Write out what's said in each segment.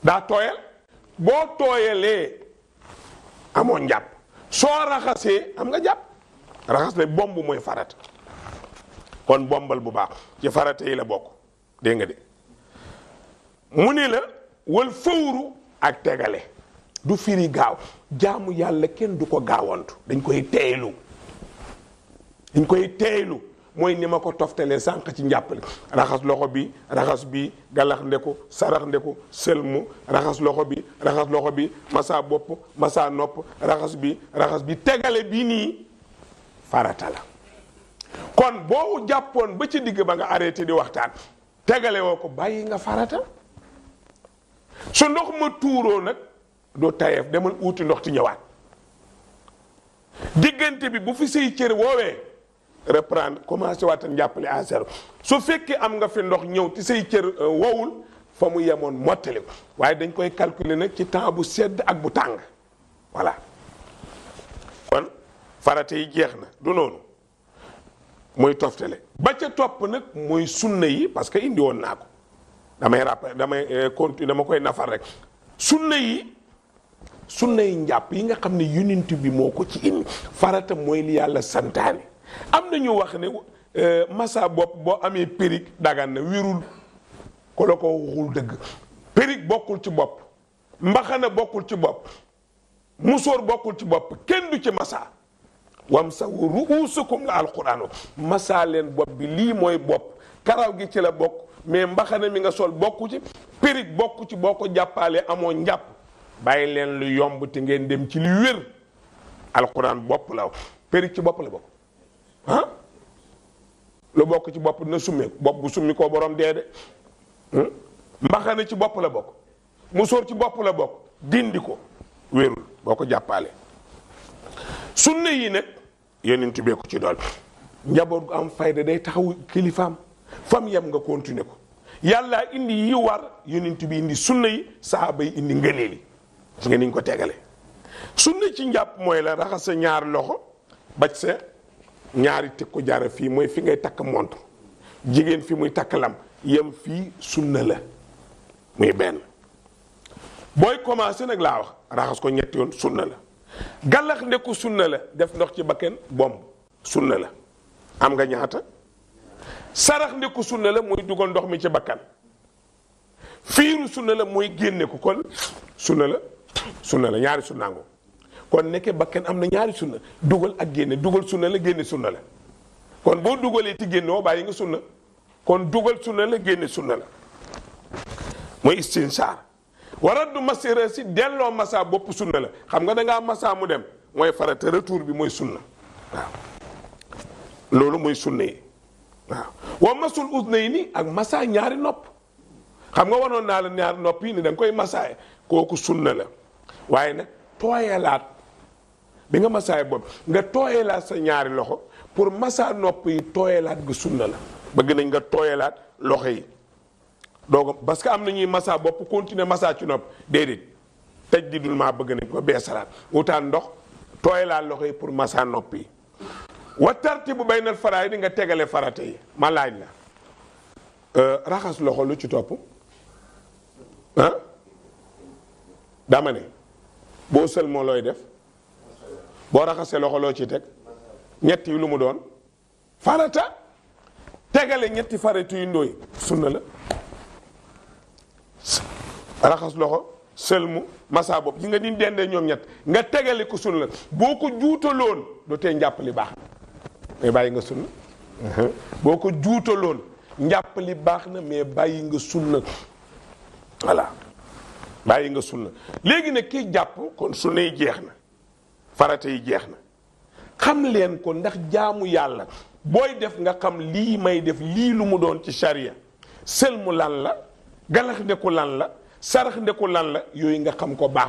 daa tooyal boo tooyalee amoo njàpp soo raxasee am nga jàpp raxas ne bomb mooy farata kon bombal bu baax ci farata yi la bokk dégg nga de mu ni la wal fawru ak tegale du firi gaaw jaamu yàlla kenn du ko gaawantu dañ koy teeylu mooy ni ma ko toftalee sànq ci njàppale raxas loxo bi raxas bi galax ndeku sarax ndeku sëlmu raxas loxo bi masa bopp masa nopp raxas bi tegale bi nii farata la kon boo jàppoon ba ci digg ba nga arrêté di waxtaan tegale woo ko bàyyi nga farata su ndox ma tuuroo nag doo tayeef demal uuti ndox ti ñëwaat diggante bi bu fi say cër woowee reprendre commencé waatan njàppale à zéro su fekkee am nga fi ndox ñëw ti say cër wowul fa mu yemoon mottali ko waaye dañ koy calculer nag ci temps bu sedd ak bu tàng voilà kon farata yi jeex na du noonu mooy toftale ba ca topp nag mooy sunna yi parce que indi woon naa ko dama koy nafar rek sunna yi njàpp yi nga xam ne yonent bi moo ko ci indi farata mooy li yàlla santaane am na ñu wax ne massa bopp boo amee périg dagan na wirul ko la ko waxul dëgg périg bokkul ci bopp mbaxana bokkul ci bopp musóor bokkul ci bopp kenn du ci massa wamsahu ruusakum la alquran massa leen bopp bi lii mooy bopp karaw gi ci la bokk mais mbaxana mi nga sol bokku ci périg bokku ci boo ko jàppaale amoo njàpp bàyyi leen lu yomb te ngeen dem ci li wér alquran bopp la périg ci bopp la bokk ah lu bokk ci bopp dina summeeku bopp bu summi koo borom dee de mbaxana ci bopp la bokk musóor ci bopp la bokk dindi ko wérul boo ko jàppaale sunna yi nag yonent bee ko ci dool njaboot gu am fayda day taxaw kilifaam fam yem nga continuer ko yàlla indi yi war yonent bi indi sunna yi sahaaba yi indi ngëneel yi ci nga niñ ko tegale sunna ci njàpp mooy la raxas sa ñaar loxo baj sa ñaari tikku jara fii mooy fi ngay takk montre jigéen fi muy takk lam yem fii sunna la muy benn booy commencé nag laa wax raxas ko ñetti yoon sunna la gàllax ndeku sunna la def ndox ci bakken bomb sunna la am nga ñaata sarax ndeku sunna la muy dugal ndox mi ci bakkan fiiru sunna la muy génne ko kon sunna la ñaari sunnaango kon nekke bakken am na ñaari sunna dugal ak génne dugal sunna la génne sunna la kon boo dugalee ti génne woo bàyyi nga sunna kon dugal sunna la génne sunna la mooy istinsaar waraddu masira si delloo masa bopp sunna la xam nga dangaa masa mu dem mooy farata retour bi mooy sunna waaw loolu mooy sunna yi waaw wa masul uznayni ak masa ñaari nopp xam nga wanoon naa la ñaari nopp yi ni da nga koy masaaye kooku sunna la waaye nag tooyalaat bi nga masaay bopp nga tooyalaat sa ñaari loxo pour masa nopp yi tooyalaat ga sunna la bëgg nañ nga tooyalaat loxo yi donc parce que am na ñuy masa bopp continuer masa ci nopp déedéet tëj di dul maa bëgg nañ ko beesalaat wutaan ndox tooyalaat loxo yi pour masa nopp yi wa tartibu baynal faraay di nga tegale farata yi ma laaj la raxas loxo lu ci topp ah dama ne boo sël moo looy def boo raxasee loxo loo ci teg ñetti yu lu mu doon farata tegale ñetti farata yu ndooy sunna la raxas loxo sëlmu masa bopp yi nga ni dendee ñoom ñett nga tegale ko sunna la boo ko juutaloon du tee njàppali baax na mais bàyyi nga sunna boo ko juutaloon njàppali baax na mais bàyyi nga sunna voilà bàyyi nga sunna léegi nag kii jàpp kon sunna yi jeex na farata yi jeex na xam leen ko ndax jaamu yàlla booy def nga xam lii may def lii lu mu doon ci charia sëlmu lan la galax ndeku lan la sarax ndeku lan la yooyu nga xam ko baax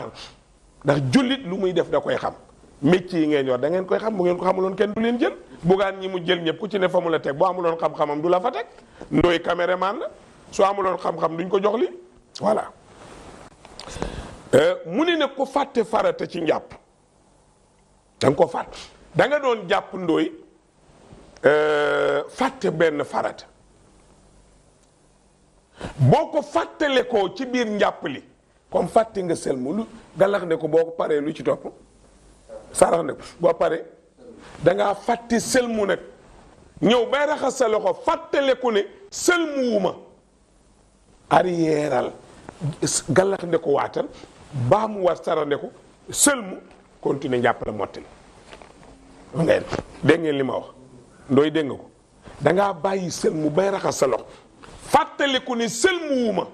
na ndax jullit lu muy def da koy xam métier yi ngeen yor da ngeen koy xam bu ngeen ko xamuloon kenn du leen jël bugaan ñi mu jël ñëpp ku ci ne fa mu la teg boo amuloon xam-xamam du la fa teg ndooy caméraman la soo amuloon xam-xam duñ ko jox li voilà mu ne nag ko fàtte farata ci njàpp da nga ko fàtte da nga doon jàpp ndooy fàtte benn farata boo ko fàttale ko ci biir njàpp li comme fàtte nga sëlmu lu galax ne ko boo ko paree lu ci topp sarax ne ko boo paree dangaa fàtte sëlmu nag ñëw bay raxas sa loxo fàttaleku ne sëlmuwuma arrièreal galax ne ko waatal baa mu war sarax ne ko sëlmu continuer njàppale mottali ngay dégg ngeen li ma wax ndooy dégg nga ko dangaa bàyyi sëlmu bay raxas sa loxo fàttaliku ni sëlmuwuma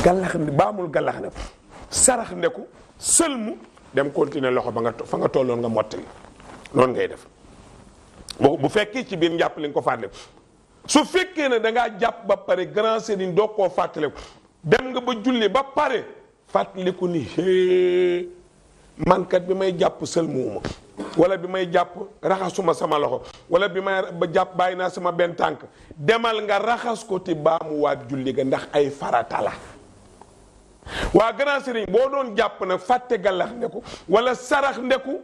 gallax ne baamul gallax ne ko sarax ne ko sëlmu dem continuer loxo ba nga fa nga tolloon nga mottali noonu ngay def bu fekkee ci biir njàpp li nga ko fàttaliku su fekkee ne dangaa jàpp ba pare grand sëriñ doo koo fàttaliku dem nga ba julli ba pare fàttaliku ni hee mankat bi may jàpp sëlmuwuma wala bi may jàpp raxasuma sama loxo wala bi may ba jàpp bàyyi naa sama benn tànk demal nga raxas ko ti baamuwaat julli ga ndax ay farata la waa grand sëriñ boo doon jàpp nag fàtte gallax ndeku wala sarax ndeku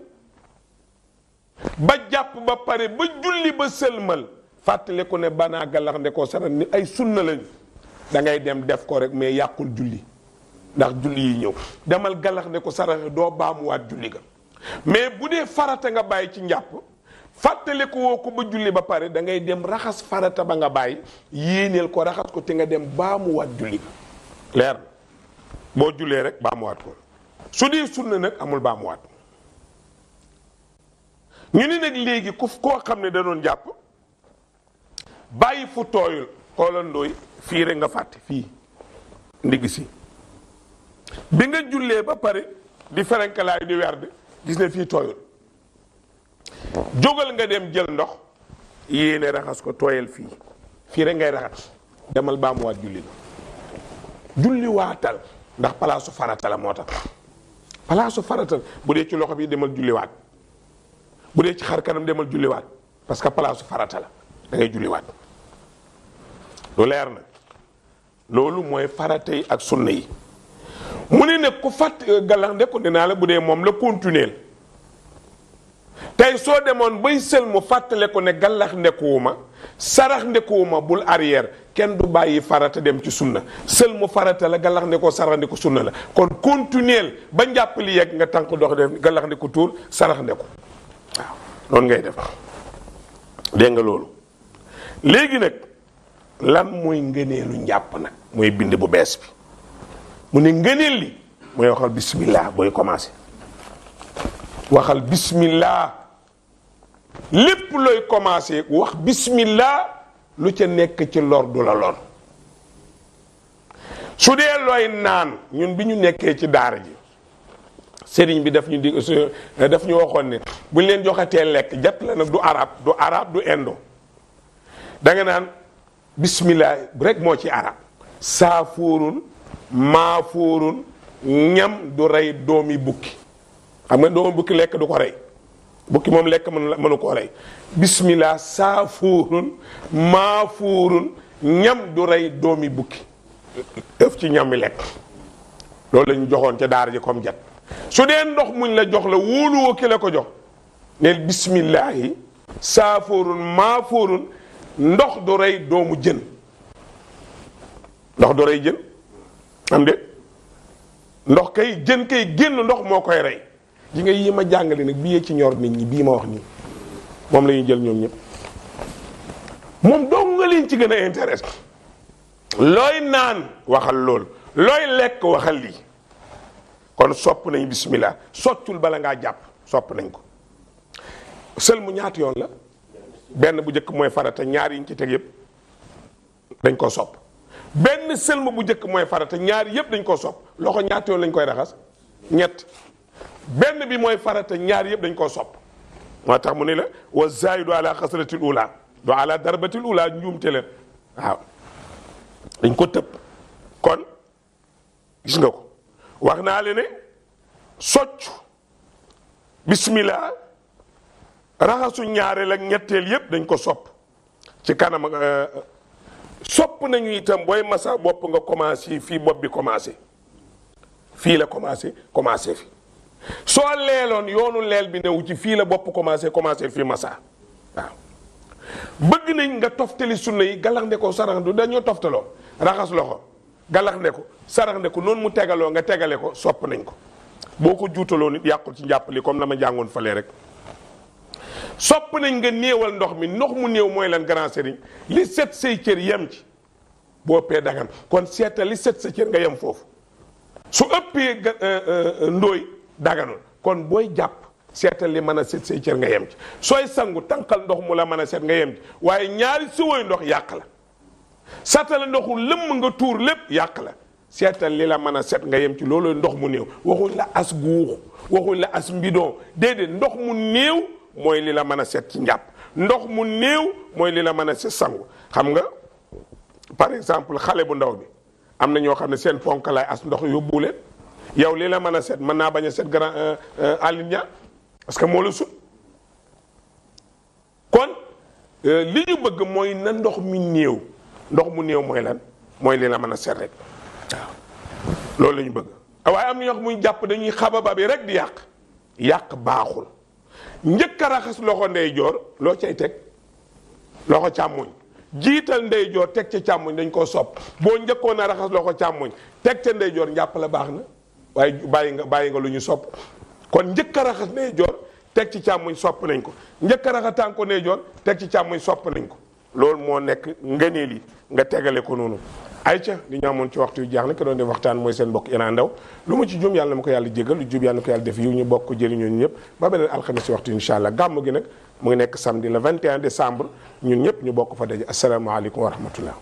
ba jàpp ba pare ba julli ba sëlmal fàttali ko ne banaa gallax ndekoo sarax ni ay sunna lañu da ngay dem def ko rek mais yàqul julli ndax julli yi ñëw demal gallax ne ko saraxe doo baamuwaat julli ga mais bu dee farata nga bàyyi ci njàpp fàttali ko woo ko ba julli ba pare da ngay dem raxas farata ba nga bàyyi yéeneel ko raxas ko te nga dem baamuwaat julli ga leer boo jullee rek baamuwaat ko su dee sunna nag amul baamuwaat ñu ni nag léegi ku koo xam ne da doon jàpp bàyyi fu tooyul xoolandooy fii rek nga fàtte fii ndigg si bi nga jullee ba pare di ferenkalaay di werd gis ne fii tooyul jógal nga dem jël ndox yéene raxas ko tooyal fii rek ngay raxas demal baamuwaat julli la julli waatal ndax palaasu farata la moo tax palaasu farata bu dee ci loxo bi demal julliwaat bu dee ci xar kanam demal julliwaat parce que palaasu farata la da ngay julliwaat lu leer na loolu mooy farata yi ak sunna yi mu ne nag ku fàtt gallax nde ko dinaa la bu dee moom la continuer tey soo demoon bay sël mu fàttale ko ne gallax ndekuwuma sarax ndekuwuma bul arrière kenn du bàyyi farata dem ci sunna sël mu farata la gallax ndekoo sarax ndeku sunna la kon continuer ba njàpp li yegg nga tànk dox def gallax ndeku tuur sarax ndeku waaw noonu ngay def dégg nga loolu léegi nag lan mooy ngëneelu njàpp nag mooy bind bu bees bi mu ne ngëneel li mooy waxal bismillah booy commencé waxal bismillah lépp looy commencé wax bismillah lu ca nekk ci lor du la lor su dee looy naan ñun bi ñu nekkee ci daara ji sëriñ bi daf ñu waxoon ne bu ñu leen joxatee lekk jat la nag du arab du indo da nga naan bismillah rek moo ci arab saafuurun maafuurun ñam du rey doomi bukki xam nga doomi bukki lekk du ko rey bukki moom lekk mënu koo rey bismillah saafuurun maafuurun ñam du rey doomi bukki ëf ci ñam mi lekk loolu la ñu joxoon ca daara ji comme jat su dee ndox muñ la jox la wóoluwoo ki la ko jox neel bismillahi saafuurun maafuurun ndox du rey doomu jën ndox du rey jën am de ndox kay jën kay génn ndox moo koy rey ji nga yi ma jàngale nag bii ci ñor nit ñi bii ma wax nii moom la ñuy jël ñoom ñëpp moom dong nga leen ci gën a intéressé looy naan waxal lool looy lekk waxal lii kon sopp nañ bismillah soccul bala ngaa jàpp sopp nañ ko sël mu ñaati yoon la benn bu njëkk mooy farata ñaar yi ñu ci teg yëpp dañ ko sopp benn sëlma bu njëkk mooy farata ñaar yëpp dañ ko sopp loxo ñaati yoon lañ koy raxas ñett benn bi mooy farata ñaar yëpp dañ koo sopp moo tax mu ne la wa zaidu ala xasratil ula do ala darbatil ula njuumte leen waaw dañ ko tëb kon gis nga ko wax naa le ne socc bismillah raxasu ñaareel ak ñetteel yëpp dañ ko sopp ci kanam sopp nañu itam booy masa bopp nga commencé fii bopp bi commencé fii la commencé fi soo leeloon yoonu leel bi newu ci fii la bopp commencé fii masa waaw bëgg nañ nga toftali sunna yi galax nde ko sarax du dañoo toftaloo raxas loxo galax ne ko sarax ne ko noonu mu tegaloo nga tegale ko sopp nañ ko boo ko juutaloo nit yàqul ci njàpp li comme na ma jàngoon fale rek sopp nañ nga néewal ndox mi ndox mu néew mooy lan grand sëriñ li set say cër yem ci boo ëppee dagan kon seetal li set sa cër nga yem foofu su ëppee ndooy daganul kon booy jàpp seetal li mën a set say cër nga yem ci sooy sangu tànqal ndox mu la mën a set nga yem ci waaye ñaari siwoy ndox yàq la satala ndoxu lëmm nga tuur lépp yàq la seetal li la mën a set nga yem ci loolu ndox mu néew waxuñ la as guux waxuñ la as mbidon déedéet ndox mu néew mooy li la mën a set ci njàpp ndox mu néew mooy li la mën a set sangu xam nga par exemple xale bu ndaw bi am na ñoo xam ne seen ponk lay as ndox yóbbu leen yow li la mën a set mën naa bañ a set grand alinia parce que moo la sut kon li ñu bëgg mooy na ndox mi néew ndox mu néew mooy lan mooy li la mën a set rek waaw loolu la ñu bëgg waaye am na ñoo xam muy jàpp dañuy xababa bi rek di yàq baaxul njëkk a raxas loxo ndeyjoor loo cay teg loxo càmmoñ jiital ndeyjoor teg ca càmmoñ dañ koo sopp boo njëkkoon a raxas loxo càmmoñ teg ca ndeyjoor njàpp la baax na waaye bàyyi nga lu ñu sopp kon njëkk a raxas ndeyjoor teg ci càmmoñ sopp nañ ko njëkk a raxas tànku ndeyjoor teg ci càmmoñ sopp nañ ko loolu moo nekk ngëneel yi nga tegale ko noonu ayca li ñu amoon ci waxtu yu jeex na ki doon def waxtaan mooy seen mbokk Iran Ndao lu ma ci jum yàlla na ma ko yàlla jégal lu jub yàlla na ko yàlla def yiw ñu bokk ko jëriñoo ñun ñëpp ba beneen alxames ci waxtu incha allah gàmmu gi nag mu ngi nekk samedi le 21 décembre ñun ñëpp ñu bokk fa daje asalaamaaleykum wa rahmatullah